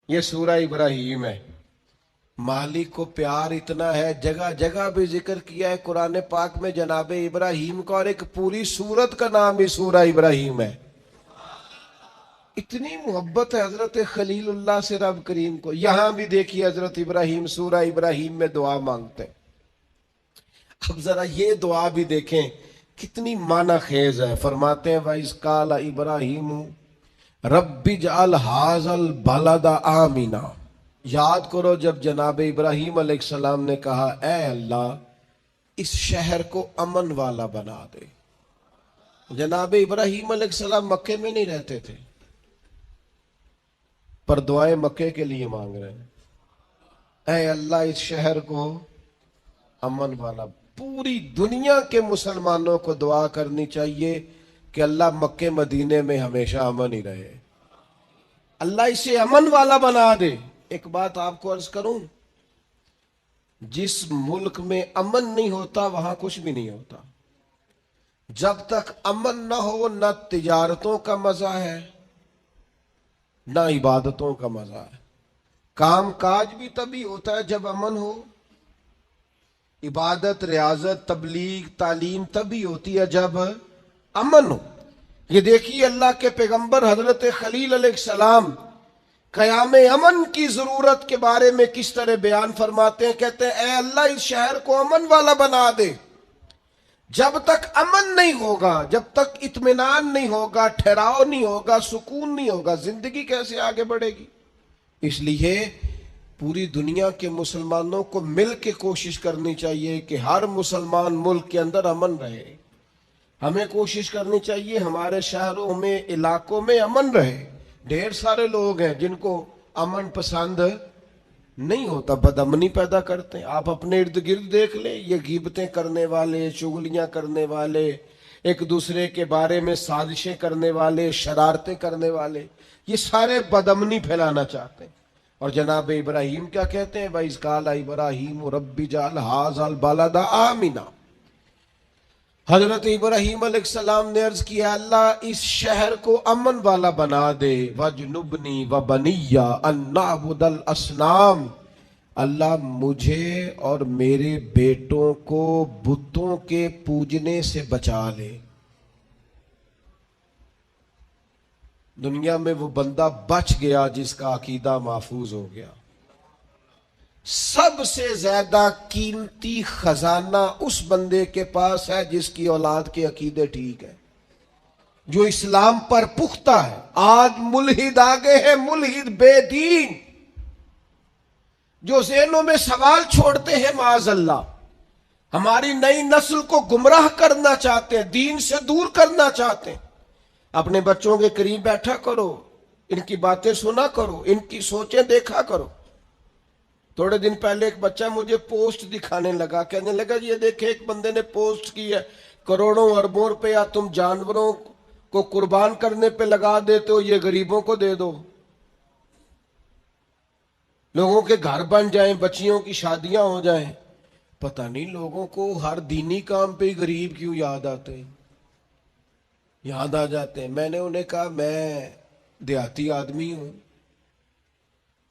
یہ سورہ ابراہیم ہے. مالک کو پیار اتنا ہے، جگہ جگہ بھی ذکر کیا ہے قرآن پاک میں جناب ابراہیم کا، اور ایک پوری سورت کا نام بھی سورہ ابراہیم ہے. اتنی محبت ہے حضرت خلیل اللہ سے رب کریم کو. یہاں بھی دیکھیے حضرت ابراہیم سورہ ابراہیم میں دعا مانگتے ہیں. اب ذرا یہ دعا بھی دیکھیں کتنی معنی خیز ہے. فرماتے ہیں وَإِذْ قَالَ إِبْرَاهِيمُ رَبِّ اجْعَلْ هَٰذَا الْبَلَدَ آمِنًا. یاد کرو جب جناب ابراہیم علیہ السلام نے کہا اے اللہ اس شہر کو امن والا بنا دے. جناب ابراہیم علیہ السلام مکے میں نہیں رہتے تھے، پر دعائیں مکے کے لیے مانگ رہے ہیں. اے اللہ اس شہر کو امن والا. پوری دنیا کے مسلمانوں کو دعا کرنی چاہیے کہ اللہ مکے مدینے میں ہمیشہ امن ہی رہے، اللہ اسے امن والا بنا دے. ایک بات آپ کو عرض کروں، جس ملک میں امن نہیں ہوتا وہاں کچھ بھی نہیں ہوتا. جب تک امن نہ ہو نہ تجارتوں کا مزہ ہے نہ عبادتوں کا مزہ ہے. کام کاج بھی تبھی ہوتا ہے جب امن ہو. عبادت، ریاضت، تبلیغ، تعلیم تبھی ہوتی ہے جب امن ہو. یہ دیکھیے اللہ کے پیغمبر حضرت خلیل علیہ السلام قیام امن کی ضرورت کے بارے میں کس طرح بیان فرماتے ہیں. کہتے ہیں اے اللہ اس شہر کو امن والا بنا دے. جب تک امن نہیں ہوگا، جب تک اطمینان نہیں ہوگا، ٹھہراؤ نہیں ہوگا، سکون نہیں ہوگا، زندگی کیسے آگے بڑھے گی؟ اس لیے پوری دنیا کے مسلمانوں کو مل کے کوشش کرنی چاہیے کہ ہر مسلمان ملک کے اندر امن رہے. ہمیں کوشش کرنی چاہیے ہمارے شہروں میں، علاقوں میں امن رہے. ڈھیر سارے لوگ ہیں جن کو امن پسند نہیں ہوتا، بدامنی پیدا کرتے ہیں. آپ اپنے ارد گرد دیکھ لیں، یہ غیبتیں کرنے والے، چغلیاں کرنے والے، ایک دوسرے کے بارے میں سازشیں کرنے والے، شرارتیں کرنے والے، یہ سارے بدامنی پھیلانا چاہتے ہیں. اور جناب ابراہیم کیا کہتے ہیں وَإِذْ قَالَ إِبْرَاهِيمُ رَبِّ اجْعَلْ هَٰذَا الْبَلَدَ آمِنًا. حضرت ابراہیم علیہ السلام نے عرض کیا اللہ اس شہر کو امن والا بنا دے. وَجْنُبْنِي وَبَنِيَّ أَن نَّعْبُدَ الْأَصْنَامَ. اللہ مجھے اور میرے بیٹوں کو بتوں کے پوجنے سے بچا لے. دنیا میں وہ بندہ بچ گیا جس کا عقیدہ محفوظ ہو گیا. سب سے زیادہ قیمتی خزانہ اس بندے کے پاس ہے جس کی اولاد کے عقیدے ٹھیک ہے، جو اسلام پر پختہ ہے. آج ملحد آگے ہیں، ملحد بے دین، جو ذہنوں میں سوال چھوڑتے ہیں معاذ اللہ، ہماری نئی نسل کو گمراہ کرنا چاہتے ہیں، دین سے دور کرنا چاہتے ہیں. اپنے بچوں کے قریب بیٹھا کرو، ان کی باتیں سنا کرو، ان کی سوچیں دیکھا کرو. تھوڑے دن پہلے ایک بچہ مجھے پوسٹ دکھانے لگا، کہنے لگا یہ دیکھیں ایک بندے نے پوسٹ کی ہے، کروڑوں اربوں روپیہ تم جانوروں کو قربان کرنے پہ لگا دیتے ہو، یہ غریبوں کو دے دو، لوگوں کے گھر بن جائیں، بچیوں کی شادیاں ہو جائیں. پتہ نہیں لوگوں کو ہر دینی کام پہ ہی غریب کیوں یاد آتے ہیں، یاد آ جاتے ہیں. میں نے انہیں کہا میں دیہاتی آدمی ہوں.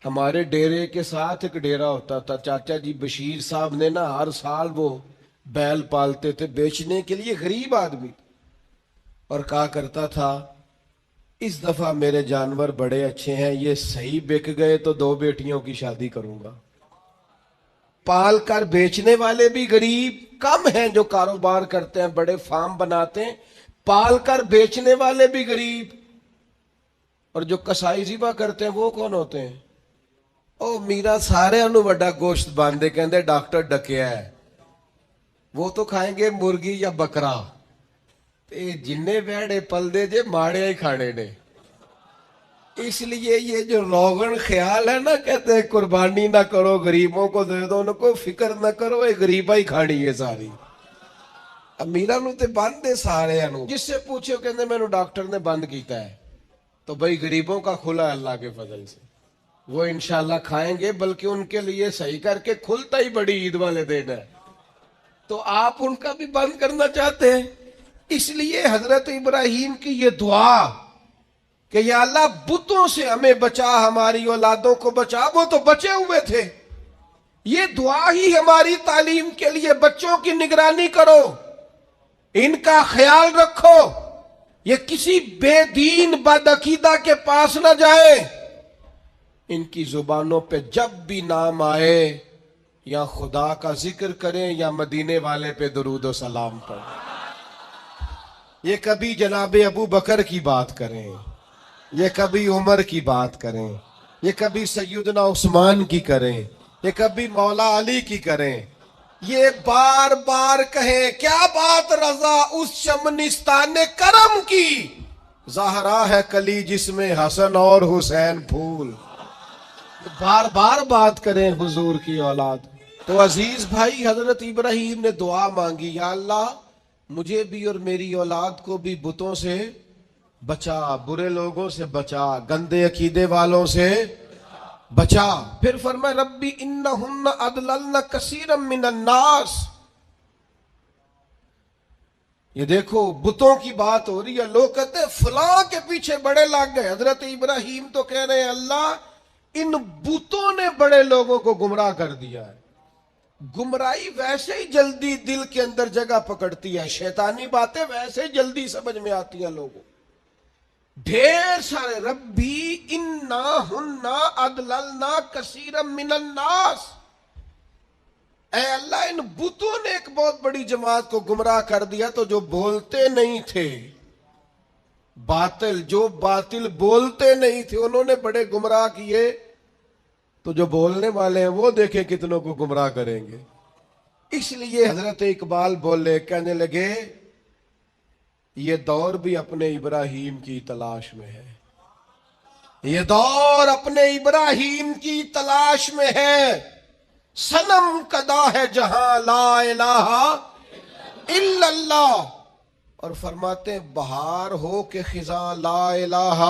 ہمارے ڈیرے کے ساتھ ایک ڈیرا ہوتا تھا، چاچا جی بشیر صاحب نے نا ہر سال وہ بیل پالتے تھے بیچنے کے لیے. غریب آدمی اور کہا کرتا تھا اس دفعہ میرے جانور بڑے اچھے ہیں، یہ صحیح بک گئے تو 2 بیٹیوں کی شادی کروں گا. پال کر بیچنے والے بھی غریب کم ہیں، جو کاروبار کرتے ہیں بڑے فارم بناتے ہیں. پال کر بیچنے والے بھی غریب. اور جو کسائی ذبح کرتے ہیں وہ کون ہوتے ہیں؟ او میرا سارے انو وڈا گوشت باندھے کہندے ڈاکٹر ڈکیا ہے. وہ تو کھائیں گے مرغی یا بکرا، جننے ویڑے پل دے جے ماڑے ہی کھانے نے. اس لیے یہ جو روغن خیال ہے نا، کہتے ہیں قربانی نہ کرو غریبوں کو دے دو، ان کو فکر نہ کرو، یہ غریبہ ہی کھانی ہے ساری. امیرہ نو تے بند دے سارے انو. جس سے پوچھو کہندے میں نو ڈاکٹر نے بند کیتا ہے. تو بھئی غریبوں کا کھلا ہے اللہ کے فضل سے، وہ انشاءاللہ کھائیں گے، بلکہ ان کے لیے صحیح کر کے کھلتا ہی بڑی عید والے دن ہے. تو آپ ان کا بھی بند کرنا چاہتے ہیں. اس لیے حضرت ابراہیم کی یہ دعا کہ یا اللہ بتوں سے ہمیں بچا، ہماری اولادوں کو بچا. وہ تو بچے ہوئے تھے. یہ دعا ہی ہماری تعلیم کے لیے. بچوں کی نگرانی کرو، ان کا خیال رکھو، یہ کسی بے دین بدعقیدہ کے پاس نہ جائے. ان کی زبانوں پہ جب بھی نام آئے یا خدا کا ذکر کریں یا مدینے والے پہ درود و سلام پڑھیں. یہ کبھی جناب ابو بکر کی بات کریں، یہ کبھی عمر کی بات کریں، یہ کبھی سیدنا عثمان کی کریں، یہ کبھی مولا علی کی کریں. یہ بار بار کہیں کیا بات رضا اس شمنستان کرم کی، زہرا ہے کلی جس میں حسن اور حسین پھول. بار بار بات کریں حضور کی اولاد. تو عزیز بھائی، حضرت ابراہیم نے دعا مانگی، یا اللہ مجھے بھی اور میری اولاد کو بھی بتوں سے بچا، برے لوگوں سے بچا، گندے عقیدے والوں سے بچا. پھر فرمائے ربی انہن اضللن کثیرا من الناس. یہ دیکھو بتوں کی بات ہو رہی ہے. لوگ کہتے ہیں فلاں کے پیچھے بڑے لگ گئے. حضرت ابراہیم تو کہہ رہے ہیں اللہ ان بتوں نے بڑے لوگوں کو گمراہ کر دیا ہے. گمراہی ویسے ہی جلدی دل کے اندر جگہ پکڑتی ہے، شیطانی باتیں ویسے ہی جلدی سمجھ میں آتی ہیں لوگوں. ڈھیر سارے ربی انہن اضللنا کثیرا من الناس. اے اللہ ان بتوں نے ایک بہت بڑی جماعت کو گمراہ کر دیا. تو جو بولتے نہیں تھے باطل، جو باطل بولتے نہیں تھے انہوں نے بڑے گمراہ کیے. تو جو بولنے والے ہیں وہ دیکھیں کتنوں کو گمراہ کریں گے. اس لیے حضرت اقبال بولے، کہنے لگے یہ دور بھی اپنے ابراہیم کی تلاش میں ہے، یہ دور اپنے ابراہیم کی تلاش میں ہے. صنم کدا ہے جہاں لا الہ الا اللہ. اور فرماتے ہیں بہار ہو کہ خزاں لا الہ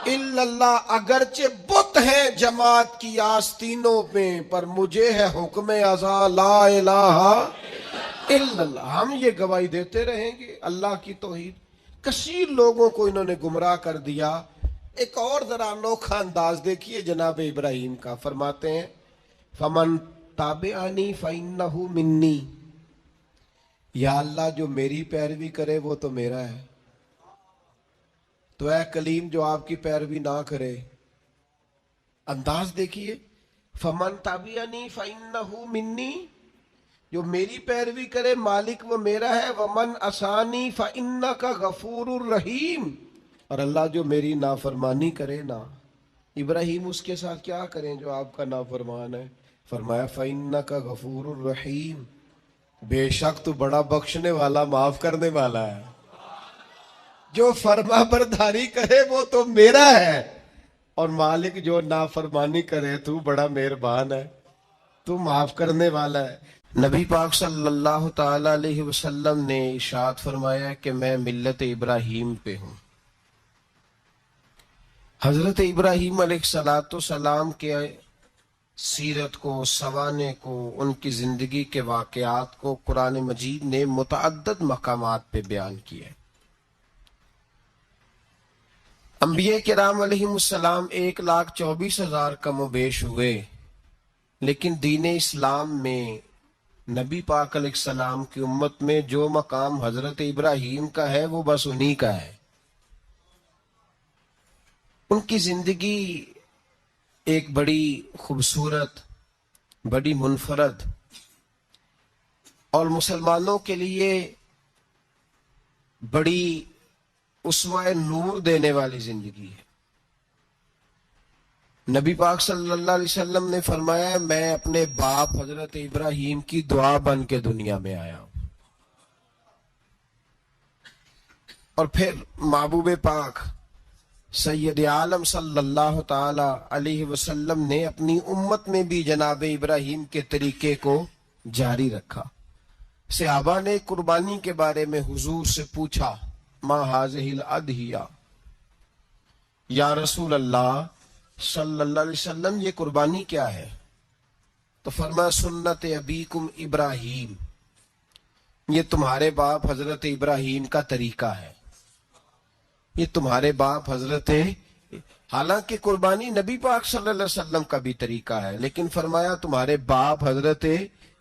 الا اللہ. اگرچہ بت ہے جماعت کی آستینوں پہ، پر مجھے ہے حکم ازاں لا الہ الا اللہ. ہم یہ گواہی دیتے رہیں گے اللہ کی توحید. کثیر لوگوں کو انہوں نے گمراہ کر دیا. ایک اور ذرا انوکھا انداز دیکھیے جناب ابراہیم کا. فرماتے ہیں فمن تابعنی فانہ منی. یا اللہ جو میری پیروی کرے وہ تو میرا ہے. تو اے کلیم جو آپ کی پیروی نہ کرے. انداز دیکھیے، فمن تابعنی فانہ منی، جو میری پیروی کرے مالک وہ میرا ہے. ومن عصانی فانک غفور الرحیم. اور اللہ جو میری نافرمانی کرے نا، ابراہیم اس کے ساتھ کیا کریں جو آپ کا نافرمان ہے. فرمایا فانک غفور الرحیم، بے شک تو بڑا بخشنے والا، معاف کرنے والا ہے. جو فرما برداری کرے وہ تو میرا ہے، اور مالک جو نافرمانی کرے تو بڑا مہربان ہے، تو معاف کرنے والا ہے. نبی پاک صلی اللہ تعالی علیہ وسلم نے ارشاد فرمایا کہ میں ملت ابراہیم پہ ہوں. حضرت ابراہیم علیہ السلام کے سیرت کو، سوانے کو، ان کی زندگی کے واقعات کو قرآن مجید نے متعدد مقامات پہ بیان کیا ہے. انبیاء کرام علیہ السلام 1,24,000 کم و بیش ہوئے، لیکن دین اسلام میں نبی پاک علیہ السلام کی امت میں جو مقام حضرت ابراہیم کا ہے وہ بس انہی کا ہے. ان کی زندگی ایک بڑی خوبصورت، بڑی منفرد اور مسلمانوں کے لیے بڑی اسوہ نور دینے والی زندگی ہے. نبی پاک صلی اللہ علیہ وسلم نے فرمایا میں اپنے باپ حضرت ابراہیم کی دعا بن کے دنیا میں آیا ہوں. اور پھر محبوب پاک سید عالم صلی اللہ تعالی علیہ وسلم نے اپنی امت میں بھی جناب ابراہیم کے طریقے کو جاری رکھا. صحابہ نے قربانی کے بارے میں حضور سے پوچھا ما ہذہ الاضحیہ، یا رسول اللہ صلی اللہ علیہ وسلم یہ قربانی کیا ہے؟ تو فرمایا سنت ابیکم ابراہیم، یہ تمہارے باپ حضرت ابراہیم کا طریقہ ہے. یہ تمہارے باپ حضرت، حالانکہ قربانی نبی پاک صلی اللہ علیہ وسلم کا بھی طریقہ ہے، لیکن فرمایا تمہارے باپ حضرت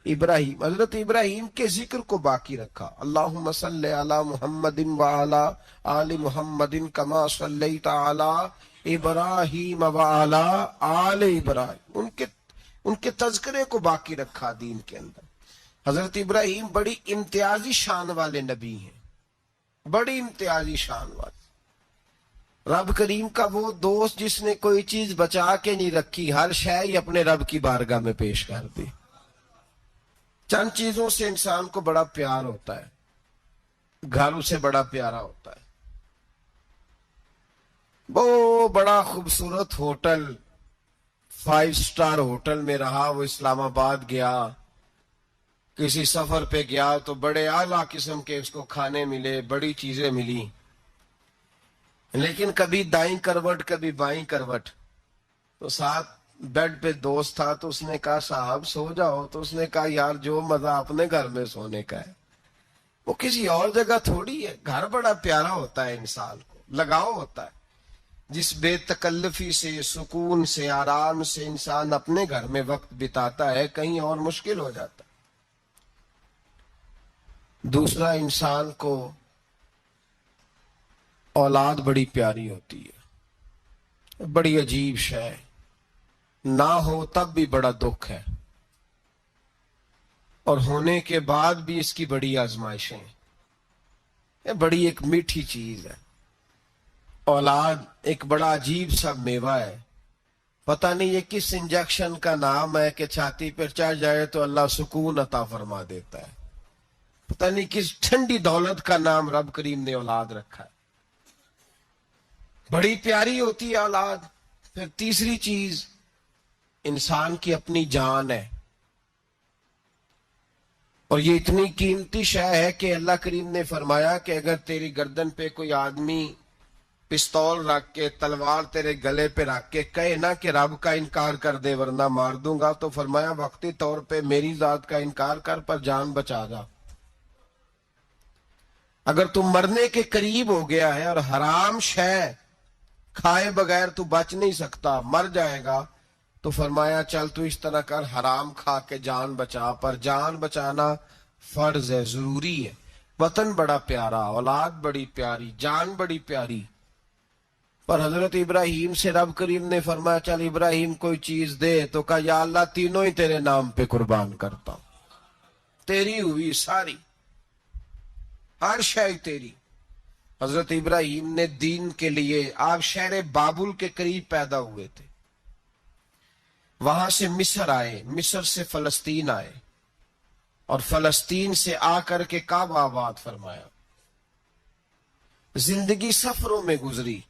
ابراہیم، حضرت ابراہیم کے ذکر کو باقی رکھا۔ اللہم صلی علی محمد وعلی آل محمد کما صلیت علی ابراہیم وعلی آل ابراہیم، ان کے تذکرے کو باقی رکھا دین کے اندر۔ حضرت ابراہیم بڑی امتیازی شان والے نبی ہیں، بڑی امتیازی شان والے۔ رب کریم کا وہ دوست جس نے کوئی چیز بچا کے نہیں رکھی، ہر شے ہی اپنے رب کی بارگاہ میں پیش کر دی۔ چند چیزوں سے انسان کو بڑا پیار ہوتا ہے، گھر اسے بڑا پیارا ہوتا ہے۔ وہ بڑا خوبصورت ہوٹل، 5 اسٹار ہوٹل میں رہا، وہ اسلام آباد گیا، کسی سفر پہ گیا تو بڑے اعلیٰ قسم کے اس کو کھانے ملے، بڑی چیزیں ملی، لیکن کبھی دائیں کروٹ کبھی بائیں کروٹ۔ تو ساتھ بیڈ پہ دوست تھا تو اس نے کہا صاحب سو جاؤ، تو اس نے کہا یار جو مزہ اپنے گھر میں سونے کا ہے وہ کسی اور جگہ تھوڑی ہے۔ گھر بڑا پیارا ہوتا ہے، انسان کو لگاؤ ہوتا ہے، جس بے تکلفی سے، سکون سے، آرام سے انسان اپنے گھر میں وقت بتاتا ہے، کہیں اور مشکل ہو جاتا ہے۔ دوسرا، انسان کو اولاد بڑی پیاری ہوتی ہے، بڑی عجیب شے، نہ ہو تب بھی بڑا دکھ ہے، اور ہونے کے بعد بھی اس کی بڑی آزمائشیں ہیں۔ یہ بڑی ایک میٹھی چیز ہے۔ اولاد ایک بڑا عجیب سا میوہ ہے، پتہ نہیں یہ کس انجیکشن کا نام ہے کہ چھاتی پر چڑھ جائے تو اللہ سکون عطا فرما دیتا ہے، پتہ نہیں کس ٹھنڈی دولت کا نام رب کریم نے اولاد رکھا ہے۔ بڑی پیاری ہوتی ہے اولاد۔ پھر تیسری چیز، انسان کی اپنی جان ہے، اور یہ اتنی قیمتی شے ہے کہ اللہ کریم نے فرمایا کہ اگر تیری گردن پہ کوئی آدمی پستول رکھ کے، تلوار تیرے گلے پہ رکھ کے کہے نہ کہ رب کا انکار کر دے ورنہ مار دوں گا، تو فرمایا وقتی طور پہ میری ذات کا انکار کر پر جان بچا جا۔ اگر تم مرنے کے قریب ہو گیا ہے اور حرام شے کھائے بغیر تو بچ نہیں سکتا، مر جائے گا، تو فرمایا چل تو اس طرح کر، حرام کھا کے جان بچا، پر جان بچانا فرض ہے، ضروری ہے۔ وطن بڑا پیارا، اولاد بڑی پیاری، جان بڑی پیاری، پر حضرت ابراہیم سے رب کریم نے فرمایا چل ابراہیم کوئی چیز دے، تو کہا یا اللہ تینوں ہی تیرے نام پہ قربان کرتا ہوں، تیری ہوئی ساری، ہر شے تیری۔ حضرت ابراہیم نے دین کے لیے، آپ شہر بابل کے قریب پیدا ہوئے تھے، وہاں سے مصر آئے، مصر سے فلسطین آئے، اور فلسطین سے آ کر کے کعبہ آباد فرمایا۔ زندگی سفروں میں گزری،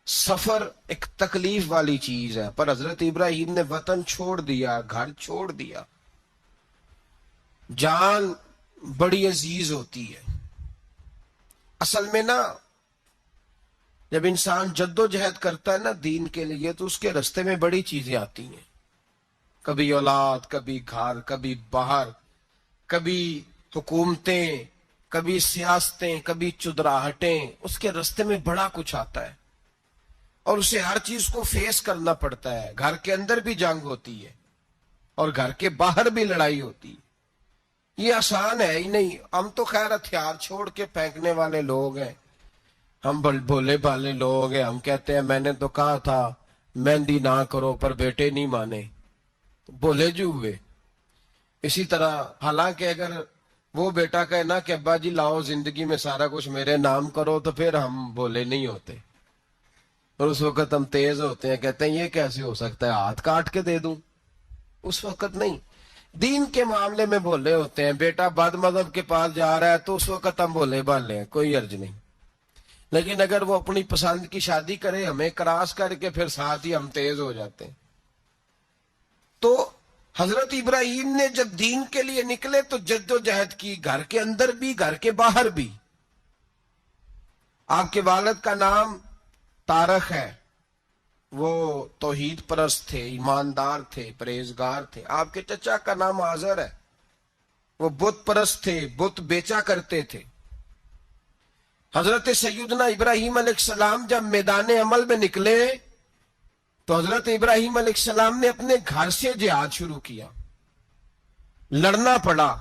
سفر ایک تکلیف والی چیز ہے، پر حضرت ابراہیم نے وطن چھوڑ دیا، گھر چھوڑ دیا۔ جان بڑی عزیز ہوتی ہے اصل میں نا، جب انسان جد و جہد کرتا ہے نا دین کے لیے تو اس کے رستے میں بڑی چیزیں آتی ہیں، کبھی اولاد، کبھی گھر، کبھی باہر، کبھی حکومتیں، کبھی سیاستیں، کبھی چدراہٹیں، اس کے رستے میں بڑا کچھ آتا ہے اور اسے ہر چیز کو فیس کرنا پڑتا ہے۔ گھر کے اندر بھی جنگ ہوتی ہے اور گھر کے باہر بھی لڑائی ہوتی ہے، یہ آسان ہے ہی نہیں۔ ہم تو خیر ہتھیار چھوڑ کے پھینکنے والے لوگ ہیں، ہم بھولے بھالے لوگ ہیں، ہم کہتے ہیں میں نے تو کہا تھا مہندی نہ کرو پر بیٹے نہیں مانے، بھولے جو ہوئے۔ اسی طرح حالانکہ اگر وہ بیٹا کہے نا کہ ابا جی لاؤ زندگی میں سارا کچھ میرے نام کرو تو پھر ہم بھولے نہیں ہوتے، اور اس وقت ہم تیز ہوتے ہیں، کہتے ہیں یہ کیسے ہو سکتا ہے، ہاتھ کاٹ کے دے دوں۔ اس وقت نہیں، دین کے معاملے میں بھولے ہوتے ہیں۔ بیٹا بد مذہب کے پاس جا رہا ہے تو اس وقت ہم بھولے بھالے ہیں، کوئی عرض نہیں، لیکن اگر وہ اپنی پسند کی شادی کرے ہمیں کراس کر کے، پھر ساتھ ہی ہم تیز ہو جاتے ہیں۔ تو حضرت ابراہیم نے جب دین کے لیے نکلے تو جد و جہد کی، گھر کے اندر بھی گھر کے باہر بھی۔ آپ کے والد کا نام طارق ہے، وہ توحید پرست تھے، ایماندار تھے، پرہیزگار تھے۔ آپ کے چچا کا نام آزر ہے، وہ بت پرست تھے، بت بیچا کرتے تھے۔ حضرت سیدنا ابراہیم علیہ السلام جب میدان عمل میں نکلے تو حضرت ابراہیم علیہ السلام نے اپنے گھر سے جہاد شروع کیا. لڑنا پڑا.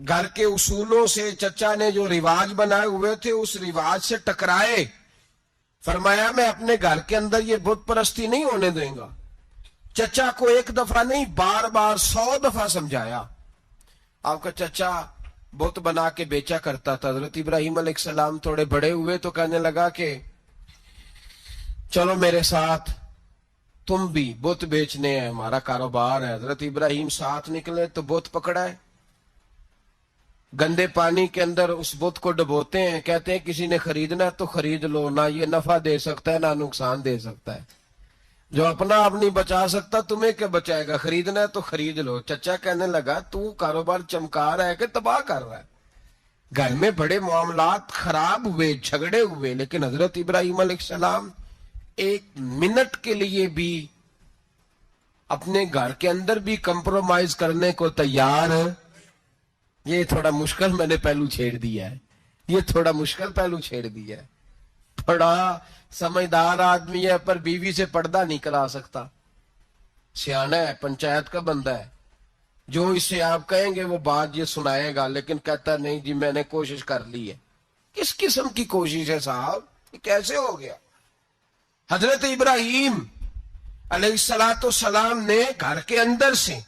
گھر کے اصولوں سے چچا نے جو رواج بنائے ہوئے تھے اس رواج سے ٹکرائے. فرمایا میں اپنے گھر کے اندر یہ بت پرستی نہیں ہونے دیں گا. چچا کو ایک دفعہ نہیں بار بار 100 دفعہ سمجھایا. آپ کا چچا بت بنا کے بیچا کرتا تھا. حضرت ابراہیم علیہ السلام تھوڑے بڑے ہوئے تو کہنے لگا کہ چلو میرے ساتھ, تم بھی بت بیچنے ہیں, ہمارا کاروبار ہے. حضرت ابراہیم ساتھ نکلے تو بت پکڑا ہے. گندے پانی کے اندر اس بت کو ڈبوتے ہیں, کہتے ہیں کسی نے خریدنا ہے تو خرید لو, نہ یہ نفع دے سکتا ہے نہ نقصان دے سکتا ہے. جو اپنا آپ نہیں بچا سکتا تمہیں کیا بچائے گا, خریدنا ہے تو خرید لو. چچا کہنے لگا تو کاروبار چمکا رہا ہے کہ تباہ کر رہا ہے. گھر میں بڑے معاملات خراب ہوئے, جھگڑے ہوئے, لیکن حضرت ابراہیم علیہ السلام ایک منٹ کے لیے بھی اپنے گھر کے اندر بھی کمپرومائز کرنے کو تیار ہے. یہ تھوڑا مشکل میں نے پہلو چھیڑ دیا ہے, یہ تھوڑا مشکل پہلو چھیڑ دیا ہے. بڑا سمجھدار آدمی ہے پر بیوی سے پردہ نہیں کرا سکتا. سیانا ہے, پنچایت کا بندہ ہے, جو اس سے آپ کہیں گے وہ بات یہ سنائے گا, لیکن کہتا نہیں جی میں نے کوشش کر لی ہے. کس قسم کی کوشش ہے صاحب, یہ کیسے ہو گیا؟ حضرت ابراہیم علیہ السلام نے گھر کے اندر سے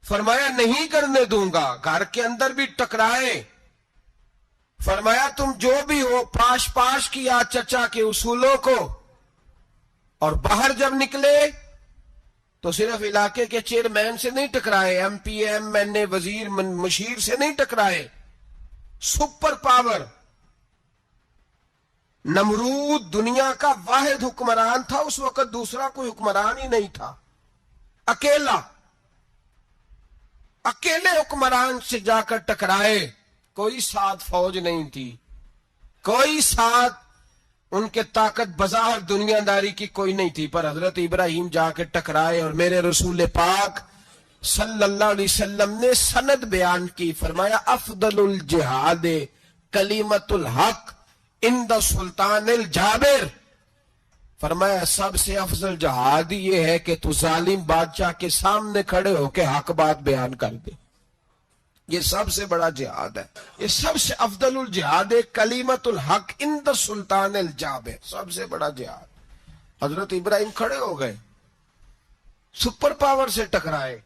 فرمایا نہیں کرنے دوں گا. گھر کے اندر بھی ٹکرائے. فرمایا تم جو بھی ہو پاش پاش کیا چچا کے اصولوں کو, اور باہر جب نکلے تو صرف علاقے کے چیئرمین سے نہیں ٹکرائے, ایم پی ایم این اے وزیر مشیر سے نہیں ٹکرائے. سپر پاور نمرود دنیا کا واحد حکمران تھا اس وقت, دوسرا کوئی حکمران ہی نہیں تھا. اکیلے حکمران سے جا کر ٹکرائے. کوئی ساتھ فوج نہیں تھی, کوئی ساتھ ان کے طاقت بظاہر دنیا داری کی کوئی نہیں تھی, پر حضرت ابراہیم جا کے ٹکرائے. اور میرے رسول پاک صلی اللہ علیہ وسلم نے سند بیان کی. فرمایا افضل الجہاد کلمت الحق عند سلطان الجابر. فرمایا سب سے افضل جہاد یہ ہے کہ تو ظالم بادشاہ کے سامنے کھڑے ہو کے حق بات بیان کر دے. یہ سب سے بڑا جہاد ہے, یہ سب سے افضل الجہاد کلمت الحق عند سلطان الجابر, سب سے بڑا جہاد. حضرت ابراہیم کھڑے ہو گئے, سپر پاور سے ٹکرائے.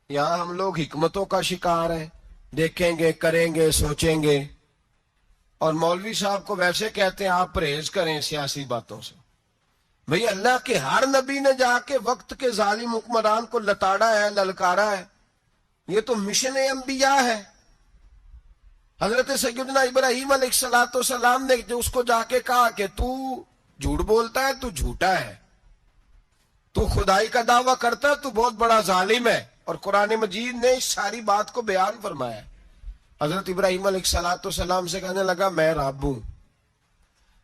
یہاں ہم لوگ حکمتوں کا شکار ہیں, دیکھیں گے, کریں گے, سوچیں گے, اور مولوی صاحب کو ویسے کہتے ہیں آپ پرہیز کریں سیاسی باتوں سے. بھئی اللہ کے ہر نبی نے جا کے وقت کے ظالم حکمران کو لتاڑا ہے, للکارا ہے. یہ تو مشن انبیاء ہے. حضرت سیدنا ابراہیم علیہ السلام نے جو اس کو جا کے کہا کہ تو جھوٹ بولتا ہے, تو جھوٹا ہے, تو خدائی کا دعویٰ کرتا ہے, تو بہت بڑا ظالم ہے. اور قرآن مجید نے اس ساری بات کو بیان فرمایا. حضرت ابراہیم علیہ السلام سے کہنے لگا میں رب ہوں.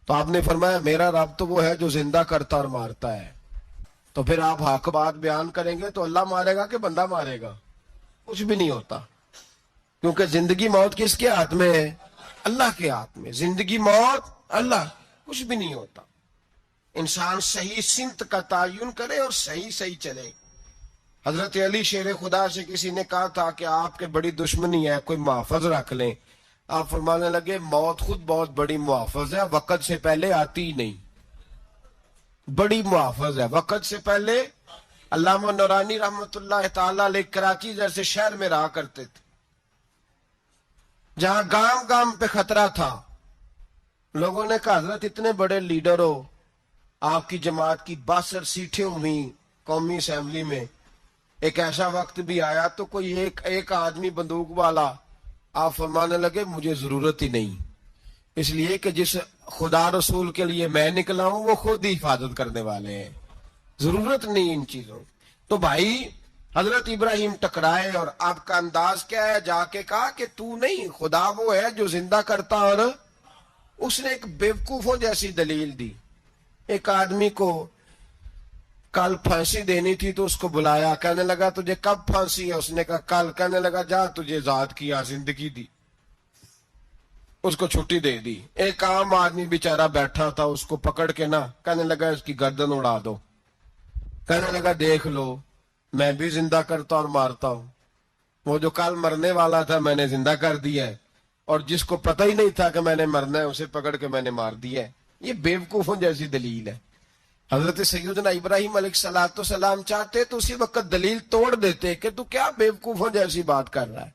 تو آپ نے فرمایا میرا رب تو وہ ہے جو زندہ کرتا اور مارتا ہے. تو پھر آپ حق بات بیان کریں گے تو اللہ مارے گا کہ بندہ مارے گا؟ کچھ بھی نہیں ہوتا, کیونکہ زندگی موت کس کے ہاتھ میں ہے؟ اللہ کے ہاتھ میں. زندگی موت اللہ, کچھ بھی نہیں ہوتا. انسان صحیح سمت کا تعین کرے اور صحیح چلے. حضرت علی شیر خدا سے کسی نے کہا تھا کہ آپ کے بڑی دشمنی ہے, کوئی محافظ رکھ لیں. آپ فرمانے لگے موت خود بہت بڑی محافظ ہے, وقت سے پہلے آتی ہی نہیں. بڑی محافظ ہے, وقت سے پہلے. علامہ نورانی رحمت اللہ تعالیٰ علیہ کراچی جیسے شہر میں رہا کرتے تھے, جہاں گام گام پہ خطرہ تھا. لوگوں نے کہا حضرت اتنے بڑے لیڈر ہو, آپ کی جماعت کی 62 سیٹیں ہوئی قومی اسمبلی میں, ایک ایسا وقت بھی آیا تو کوئی ایک آدمی بندوق والا. آپ فرمانے لگے مجھے ضرورت ہی نہیں, اس لیے کہ جس خدا رسول کے لیے میں نکلا ہوں وہ خود ہی حفاظت کرنے والے ہیں, ضرورت نہیں ان چیزوں. تو بھائی حضرت ابراہیم ٹکرائے, اور آپ کا انداز کیا ہے؟ جا کے کہا کہ تو نہیں, خدا وہ ہے جو زندہ کرتا. اور اس نے ایک بیوقوفوں جیسی دلیل دی. ایک آدمی کو کل پھانسی دینی تھی تو اس کو بلایا, کہنے لگا تجھے کب پھانسی ہے؟ اس نے کہا کل. کہنے لگا جا تجھے ذات کیا زندگی دی. اس کو چھٹی دے دی. ایک عام آدمی بیچارہ بیٹھا تھا, اس کو پکڑ کے نا کہنے لگا اس کی گردن اڑا دو. کہنے لگا دیکھ لو میں بھی زندہ کرتا اور مارتا ہوں, وہ جو کل مرنے والا تھا میں نے زندہ کر دیا ہے, اور جس کو پتہ ہی نہیں تھا کہ میں نے مرنا ہے اسے پکڑ کے میں نے مار دیا ہے. یہ بیوقوفوں جیسی دلیل ہے. حضرت سیدنا ابراہیم علیہ السلام چاہتے تو اسی وقت دلیل توڑ دیتے کہ تو کیا بیوقوفوں جیسی بات کر رہا ہے,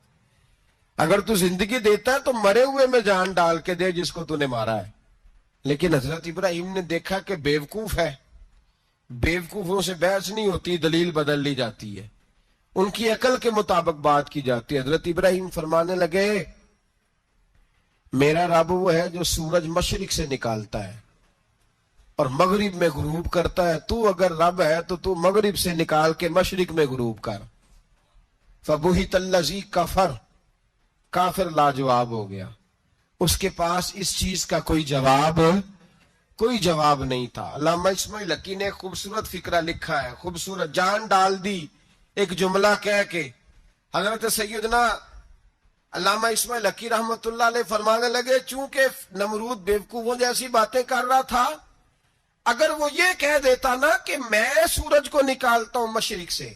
اگر تو زندگی دیتا ہے تو مرے ہوئے میں جان ڈال کے دے جس کو تو نے مارا ہے. لیکن حضرت ابراہیم نے دیکھا کہ بیوقوف ہے, بیوقوفوں سے بحث نہیں ہوتی, دلیل بدل لی جاتی ہے, ان کی عقل کے مطابق بات کی جاتی ہے. حضرت ابراہیم فرمانے لگے میرا رب وہ ہے جو سورج مشرق سے نکالتا ہے اور مغرب میں غروب کرتا ہے. تو اگر رب ہے تو تو مغرب سے نکال کے مشرق میں غروب کر. فبہت الذی کفر, کافر لاجواب ہو گیا, اس کے پاس اس چیز کا کوئی جواب نہیں تھا. علامہ اسماعیل حقی نے خوبصورت فقرہ لکھا ہے, خوبصورت, جان ڈال دی ایک جملہ کہہ کے. حضرت سیدنا علامہ اسماعیل حقی رحمت اللہ علیہ فرمانے لگے چونکہ نمرود بیوقوفوں جیسی باتیں کر رہا تھا, اگر وہ یہ کہہ دیتا نا کہ میں سورج کو نکالتا ہوں مشرق سے,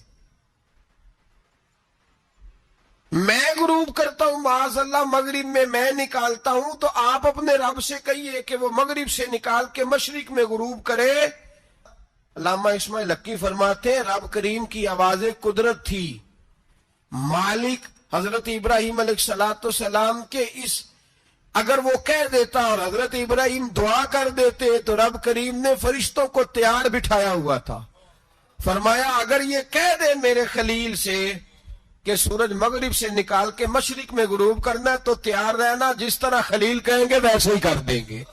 میں غروب کرتا ہوں معاذ اللہ مغرب میں نکالتا ہوں, تو آپ اپنے رب سے کہیے کہ وہ مغرب سے نکال کے مشرق میں غروب کرے. علامہ اسماعیل حقی فرماتے ہیں رب کریم کی آواز قدرت تھی, مالک حضرت ابراہیم علیہ السلام کے اس, اگر وہ کہہ دیتا اور حضرت ابراہیم دعا کر دیتے تو رب کریم نے فرشتوں کو تیار بٹھایا ہوا تھا. فرمایا اگر یہ کہہ دے میرے خلیل سے کہ سورج مغرب سے نکال کے مشرق میں غروب کرنا ہے تو تیار رہنا, جس طرح خلیل کہیں گے ویسے ہی کر دیں گے.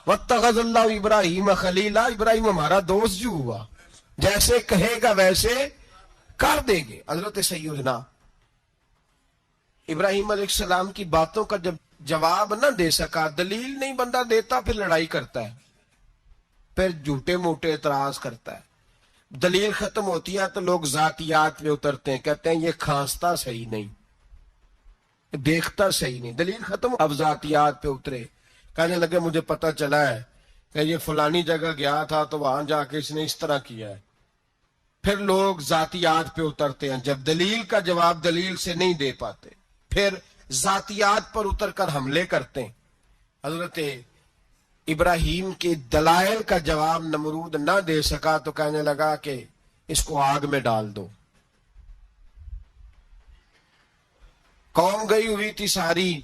واتخذ اللہ ابراہیم خلیلا, ابراہیم ہمارا دوست جو ہوا, جیسے کہے گا ویسے کر دیں گے. حضرت سیدنا ابراہیم علیہ السلام کی باتوں کا جب جواب نہ دے سکا, دلیل نہیں بندہ دیتا, پھر لڑائی کرتا ہے, پھر جھوٹے موٹے اعتراض کرتا ہے. دلیل ختم ہوتی ہے تو لوگ ذاتیات میں اترتے ہیں, کہتے ہیں یہ کھانستا صحیح نہیں, دیکھتا صحیح نہیں. دلیل ختم, اب ذاتیات پہ اترے, کہنے لگے مجھے پتہ چلا ہے کہ یہ فلانی جگہ گیا تھا تو وہاں جا کے اس نے اس طرح کیا ہے. پھر لوگ ذاتیات پہ اترتے ہیں, جب دلیل کا جواب دلیل سے نہیں دے پاتے پھر ذاتیات پر اتر کر حملے کرتے ہیں. حضرت ابراہیم کے دلائل کا جواب نمرود نہ دے سکا تو کہنے لگا کہ اس کو آگ میں ڈال دو. قوم گئی ہوئی تھی ساری,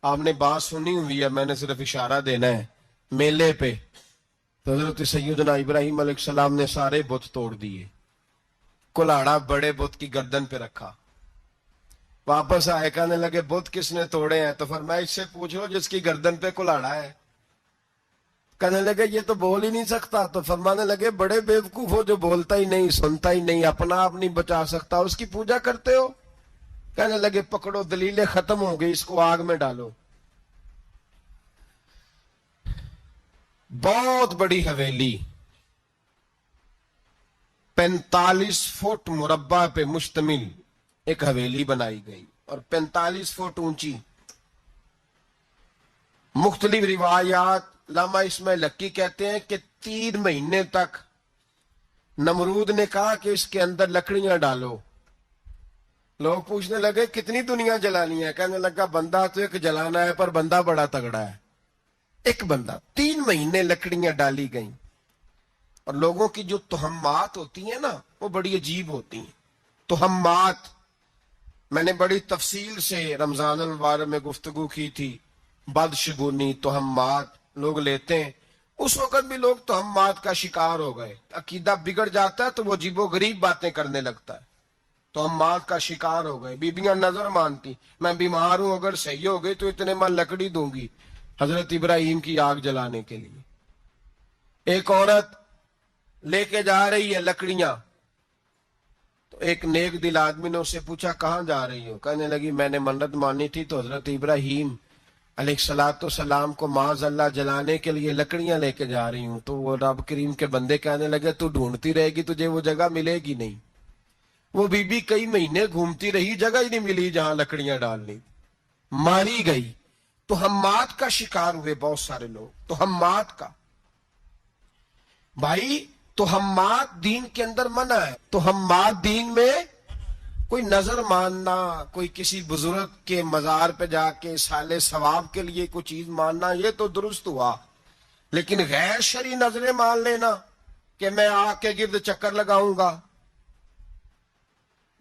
آپ نے بات سنی ہوئی ہے, میں نے صرف اشارہ دینا ہے, میلے پہ. تو حضرت سیدنا ابراہیم علیہ السلام نے سارے بت توڑ دیے, کلاڑا بڑے بت کی گردن پہ رکھا. واپس آئے, کہنے لگے بت کس نے توڑے ہیں؟ تو فرمایا اس سے پوچھو جس کی گردن پہ کلاڑا ہے. کہنے لگے یہ تو بول ہی نہیں سکتا. تو فرمانے لگے بڑے بیوقوف ہو, جو بولتا ہی نہیں, سنتا ہی نہیں, اپنا آپ نہیں بچا سکتا, اس کی پوجا کرتے ہو. کہنے لگے پکڑو, دلیلیں ختم ہو گئی, اس کو آگ میں ڈالو. بہت بڑی حویلی 45 فٹ مربع پہ مشتمل ایک حویلی بنائی گئی اور 45 فٹ اونچی. مختلف روایات, علامہ اسماعیل حقی کہتے ہیں کہ 3 مہینے تک نمرود نے کہا کہ اس کے اندر لکڑیاں ڈالو. لوگ پوچھنے لگے کتنی دنیا جلانی ہے؟ کہنے لگا بندہ تو ایک جلانا ہے, پر بندہ بڑا تگڑا ہے, ایک بندہ. 3 مہینے لکڑیاں ڈالی گئیں. اور لوگوں کی جو تہمات ہوتی ہیں نا وہ بڑی عجیب ہوتی ہیں. تہمات میں نے بڑی تفصیل سے رمضان المبارک میں گفتگو کی تھی. بدشگونی, تہمات لوگ لیتے ہیں. اس وقت بھی لوگ تہمات کا شکار ہو گئے. عقیدہ بگڑ جاتا ہے تو وہ عجیب و غریب باتیں کرنے لگتا ہے. تہمات کا شکار ہو گئے. بیبیاں نظر مانتی, میں بیمار ہوں, اگر صحیح ہو گئی تو اتنے من لکڑی دوں گی حضرت ابراہیم کی آگ جلانے کے لیے. ایک عورت لے کے جا رہی ہے لکڑیاں, تو ایک نیک دل آدمی نے اس سے پوچھا کہاں جا رہی ہو؟ کہنے لگی میں نے منت مانی تھی تو حضرت ابراہیم علیہ السلام کو معاذ اللہ جلانے کے لیے لکڑیاں لے کے جا رہی ہوں. تو وہ رب کریم کے بندے کہنے لگے تو ڈھونڈتی رہے گی, تجھے وہ جگہ ملے گی نہیں. وہ بی بی کئی مہینے گھومتی رہی, جگہ ہی نہیں ملی جہاں لکڑیاں ڈالنی. ماری گئی. توہمات کا شکار ہوئے بہت سارے لوگ، توہمات کا۔ بھائی توہمات دین کے اندر منع ہے، توہمات دین میں کوئی نظر ماننا، کوئی کسی بزرگ کے مزار پہ جا کے صالح ثواب کے لیے کوئی چیز ماننا، یہ تو درست ہوا، لیکن غیر شرعی نظریں مان لینا کہ میں آگ کے گرد چکر لگاؤں گا،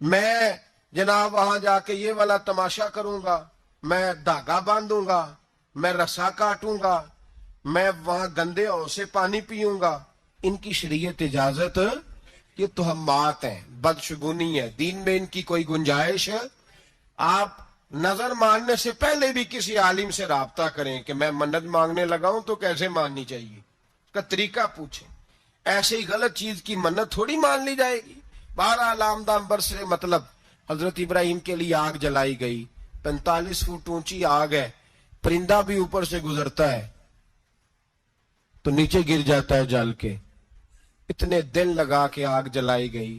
میں جناب وہاں جا کے یہ والا تماشا کروں گا، میں دھاگا باندھوں گا، میں رسا کاٹوں گا، میں وہاں گندے ہو سے پانی پیوں گا، ان کی شریعت اجازت، یہ توہمات ہیں، بدشگونی ہے، دین میں ان کی کوئی گنجائش ہے۔ آپ نظر ماننے سے پہلے بھی کسی عالم سے رابطہ کریں کہ میں منت مانگنے لگا ہوں تو کیسے ماننی چاہیے، اس کا طریقہ پوچھیں۔ ایسے ہی غلط چیز کی منت تھوڑی مان لی جائے گی۔ بہرحال آمدام برسر مطلب حضرت ابراہیم کے لیے آگ جلائی گئی، 45 فٹ اونچی آگ ہے، پرندہ بھی اوپر سے گزرتا ہے تو نیچے گر جاتا ہے جل کے، اتنے دن لگا کے آگ جلائی گئی۔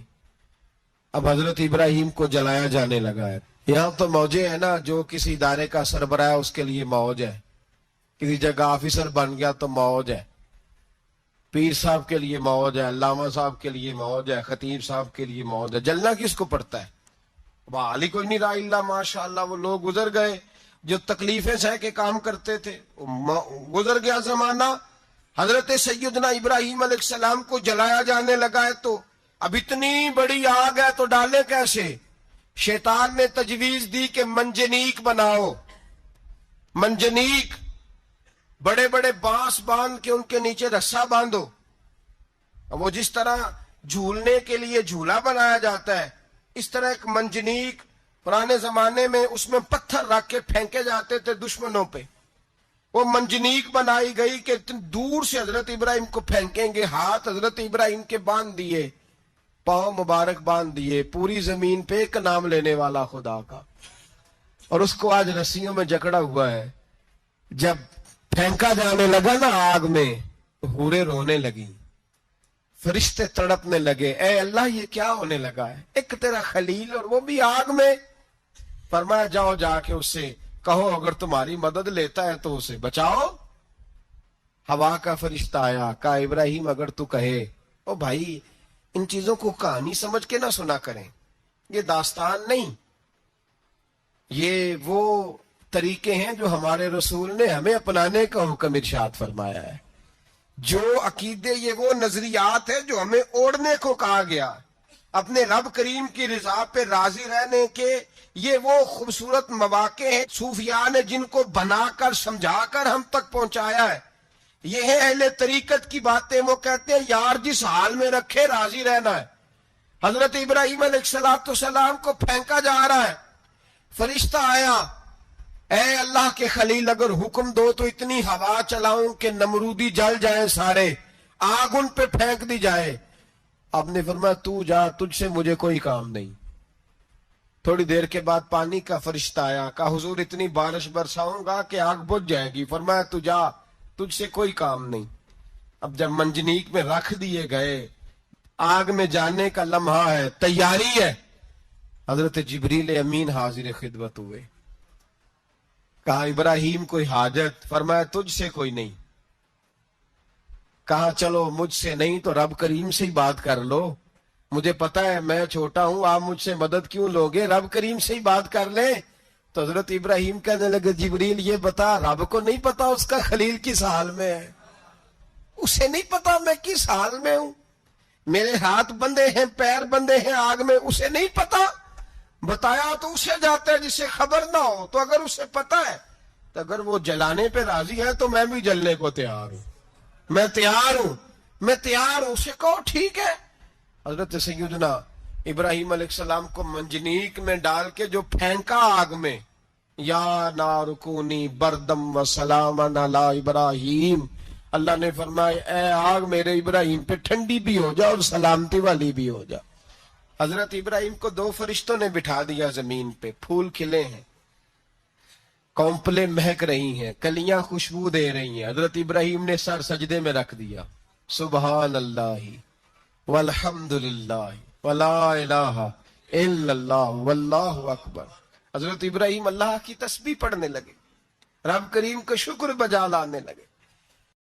اب حضرت ابراہیم کو جلایا جانے لگا ہے۔ یہاں تو موجیں ہیں نا، جو کسی ادارے کا سربراہ ہے اس کے لیے موج ہے، کسی جگہ آفیسر بن گیا تو موج ہے، پیر صاحب کے لیے موج ہے، علامہ صاحب کے لیے موج ہے، خطیب صاحب کے لیے موج ہے۔ جلنا کس کو پڑتا ہے؟ علی کوئی نہیں رہا اللہ، ماشاء اللہ وہ لوگ گزر گئے جو تکلیفیں سہ کے کام کرتے تھے، گزر گیا زمانہ۔ حضرت سیدنا ابراہیم علیہ السلام کو جلایا جانے لگا ہے تو اب اتنی بڑی آگ ہے تو ڈالے کیسے؟ شیطان نے تجویز دی کہ منجنیق بناؤ، منجنیق، بڑے بڑے بانس باندھ کے ان کے نیچے رسا باندھو۔ وہ جس طرح جھولنے کے لیے جھولا بنایا جاتا ہے، اس طرح ایک منجنیق پرانے زمانے میں اس میں پتھر رکھ کے پھینکے جاتے تھے دشمنوں پہ، وہ منجنیق بنائی گئی کہ اتنی دور سے حضرت ابراہیم کو پھینکیں گے۔ ہاتھ حضرت ابراہیم کے باندھ دیے، پاؤں مبارک باندھ دیے، پوری زمین پہ ایک نام لینے والا خدا کا، اور اس کو آج رسیوں میں جکڑا ہوا ہے۔ جب پھینکا جانے لگا نا آگ میں تو حوریں رونے لگی، فرشتے تڑپنے لگے، اے اللہ یہ کیا ہونے لگا ہے؟ ایک تیرا خلیل اور وہ بھی آگ میں۔ فرمایا جاؤ جا کے اس سے کہو اگر تمہاری مدد لیتا ہے تو اسے بچاؤ۔ ہوا کا فرشتہ آیا، کہا ابراہیم اگر تو کہے۔ او بھائی ان چیزوں کو کہانی سمجھ کے نہ سنا کریں، یہ داستان نہیں، یہ وہ طریقے ہیں جو ہمارے رسول نے ہمیں اپنانے کا حکم ارشاد فرمایا ہے۔ جو عقیدے، یہ وہ نظریات ہے جو ہمیں اوڑھنے کو کہا گیا، اپنے رب کریم کی رضا پہ راضی رہنے کے یہ وہ خوبصورت مواقع ہیں صوفیاء نے جن کو بنا کر سمجھا کر ہم تک پہنچایا ہے۔ یہ ہے اہل طریقت کی باتیں، وہ کہتے ہیں یار جس حال میں رکھے راضی رہنا ہے۔ حضرت ابراہیم علیہ السلام کو پھینکا جا رہا ہے، فرشتہ آیا، اے اللہ کے خلیل اگر حکم دو تو اتنی ہوا چلاؤں کہ نمرودی جل جائیں سارے، آگ ان پہ پھینک دی جائے۔ آپ نے فرمایا تو جا، تجھ سے مجھے کوئی کام نہیں۔ تھوڑی دیر کے بعد پانی کا فرشتہ آیا، کہا حضور اتنی بارش برساؤں گا کہ آگ بجھ جائے گی۔ فرمایا تو جا، تجھ سے کوئی کام نہیں۔ اب جب منجنیق میں رکھ دیے گئے، آگ میں جانے کا لمحہ ہے، تیاری ہے، حضرت جبریل امین حاضر خدمت ہوئے، کہا ابراہیم کوئی حاجت؟ فرمایا تجھ سے کوئی نہیں۔ کہا چلو مجھ سے نہیں تو رب کریم سے ہی بات کر لو، مجھے پتا ہے میں چھوٹا ہوں، آپ مجھ سے مدد کیوں لوگے، رب کریم سے ہی بات کر لیں۔ تو حضرت ابراہیم کہنے لگے جبریل یہ بتا رب کو نہیں پتا اس کا خلیل کس حال میں ہے؟ اسے نہیں پتا میں کس حال میں ہوں، میرے ہاتھ بندے ہیں، پیر بندے ہیں آگ میں، اسے نہیں پتا؟ بتایا تو اسے جاتا ہے جسے خبر نہ ہو، تو اگر اسے پتا ہے تو اگر وہ جلانے پہ راضی ہے تو میں بھی جلنے کو تیار ہوں، میں تیار ہوں، میں تیار ہوں۔ اسے کہو ٹھیک ہے۔ حضرت سیدنا ابراہیم علیہ السلام کو منجنیق میں ڈال کے جو پھینکا آگ میں، یا نار کونی بردم و سلاما علی ابراہیم، اللہ نے فرمایا اے آگ میرے ابراہیم پہ ٹھنڈی بھی ہو جا اور سلامتی والی بھی ہو جا۔ حضرت ابراہیم کو دو فرشتوں نے بٹھا دیا زمین پہ، پھول کھلے ہیں، کونپلیں مہک رہی ہیں، کلیاں خوشبو دے رہی ہیں۔ حضرت ابراہیم نے سر سجدے میں رکھ دیا، سبحان اللہ والحمد للہ ولا الہ الا اللہ واللہ اکبر۔ حضرت ابراہیم اللہ کی تسبیح پڑھنے لگے، رب کریم کا شکر بجا لانے لگے.